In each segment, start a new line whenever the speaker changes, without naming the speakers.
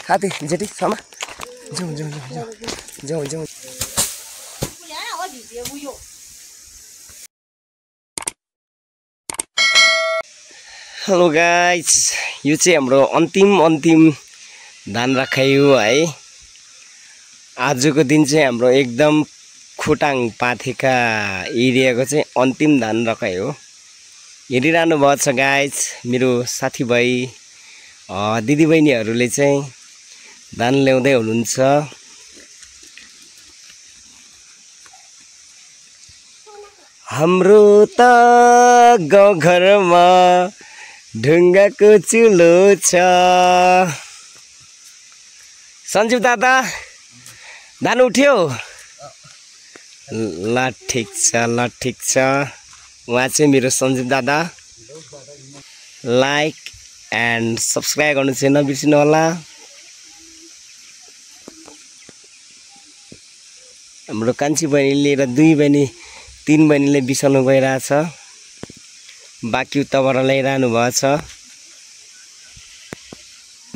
खाते जेठी समा जाऊ जाऊ जाऊ जाऊ जाऊ हेलो गाइस यो चाहिँ हाम्रो अन्तिम धान राखाइ हो है। आजको दिन चाहिँ हाम्रो एकदम खोटाङ पाथेका एरियाको चाहिँ अन्तिम धान राखाइ हो। हेरिरहनु भएको छ गाइस मेरो साथीभाइ दिदीबहिनीहरूले चाहिँ धान ल्याउँदै हुनुहुन्छ। हाम्रो त गाउँघरमा ढुङ्गाको चुलो छ। सञ्जीव दादा धान उठ्यो? ल ठिक छ उहाँ चाहिँ मेरो सञ्जीव दादा। लाइक एन्ड सब्सक्राइब गर्नु चाहिँ नबिर्सिनु होला। हाम्रो कान्छी बहिनीले र 2 बहिनी 3 बहिनीले बिसाउनु गइरहेछ। बाँकी उताबाट ल्याइरहनु भएको छ।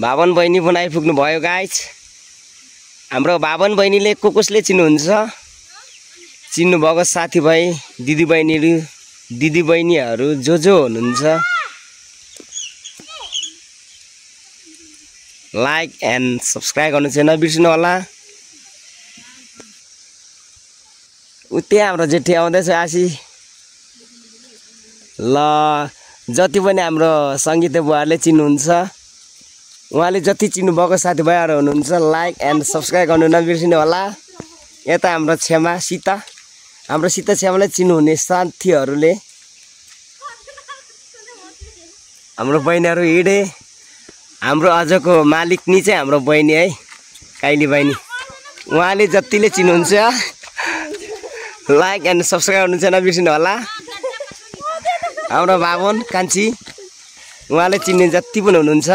भावन बहिनी पनि आइपुग्नु भयो गाइस। हाम्रो भावन बहिनीले कसले चिन्नुहुन्छ? चिन्नु भएको साथीभाइ दिदीबहिनीहरू जो हुनुहुन्छ लाइक एन्ड सब्सक्राइब गर्नु चाहिँ नबिर्सिनु होला। त्यहाँ हाम्रो जेठी आउँदैछ आशी। ल जति पनि हाम्रो सङ्गीता बुवाहरूले चिन्नुहुन्छ उहाँले जति चिन्नुभएको साथीभाइहरू हुनुहुन्छ लाइक एन्ड सब्सक्राइब गर्नु नबिर्सिनु होला। यता हाम्रो छेमा सीता हाम्रो सीता छेमालाई चिन्नुहुने साथीहरूले हाम्रो बहिनीहरू हिँडे। हाम्रो आजको मालिक नि चाहिँ हाम्रो बहिनी है काइली बहिनी। उहाँले जतिले चिन्नुहुन्छ लाइक एन्ड सब्सक्राइब गर्नु चाहिँ नबिर्सिनु होला। हाम्रो बाबन कान्छी उहाँले चिन्ने जति पनि हुनुहुन्छ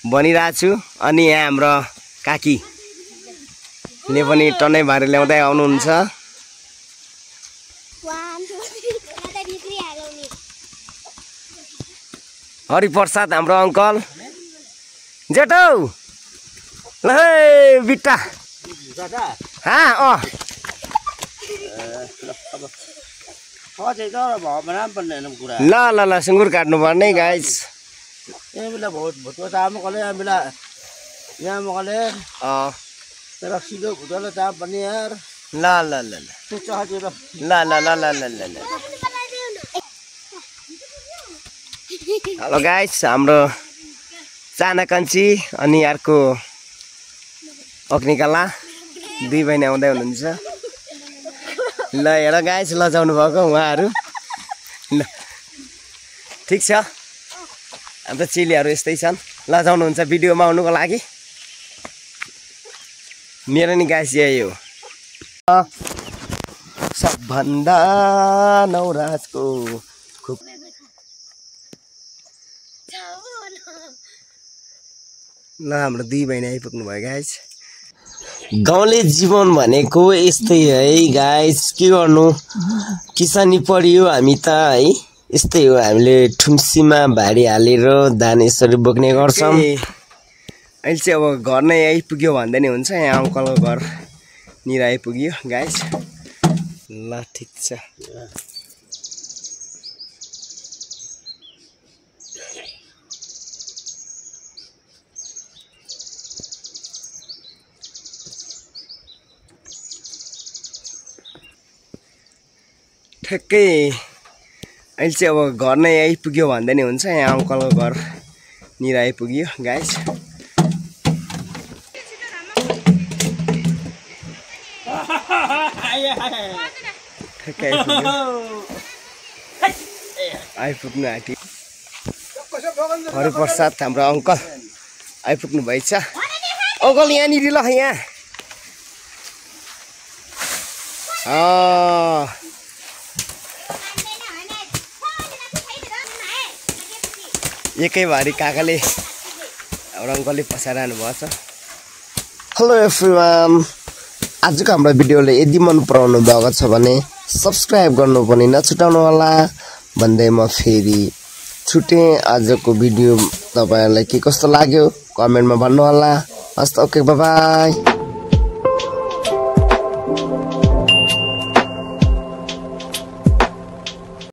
भनिरहेको छु। अनि यहाँ हाम्रो काकीले पनि टन्नै भारी ल्याउँदै आउनुहुन्छ। हरिप्रसाद हाम्रो अङ्कल जेठौ ल है बिट्टा ल सुँगुर काट्नु पर्ने गाइस। हेलो गाइस हाम्रो चाना कान्छी अनि अर्को अग्निकला 2 बहिनी आउँदै हुनुहुन्छ। ल हेर गाइस लजाउनु भएको उहाँहरू। ल ठिक छ हाम्रो चेलीहरू यस्तै छन् लजाउनुहुन्छ भिडियोमा आउनुको लागि। मेरो नि गाइस यही हो। सबभन्दा नौराजको ल हाम्रो 2 बहिनी आइपुग्नु भयो गाइस। गाउँले जीवन भनेको यस्तै है गाइस। के गर्नु किसानी परियो हामी त है। यस्तै हो हामीले ठुम्सीमा भारी हालेर धान यसरी बोक्ने गर्छौँ। अहिले चाहिँ अब घर नै आइपुग्यो भन्दा नि हुन्छ। यहाँ अङ्कलको घर निर आइपुग्यो गाइस। ल ठिक छ ठ्याक्कै अहिले चाहिँ अब घर नै आइपुग्यो भन्दा नि हुन्छ। यहाँ अङ्कलको घर निर आइपुग्यो गाइस। ठ्याक्कै आइपुग्नु आँट्यो। हरिप्रसाद हाम्रो अङ्कल आइपुग्नु भएछ। अङ्कल यहाँनिर ल यहाँ एकै भारी काकाले हाम्रो अङ्कलले पसाइरहनु भएको छ। हेलो एभ्रिवान आजको हाम्रो भिडियोले यदि मन पराउनु भएको छ भने सब्स्क्राइब गर्नु पनि नछुटाउनु होला भन्दै म फेरि छुटेँ। आजको भिडियो तपाईहरुलाई के कस्तो लाग्यो कमेन्टमा भन्नु होला हस्त ओके बाइ बाइ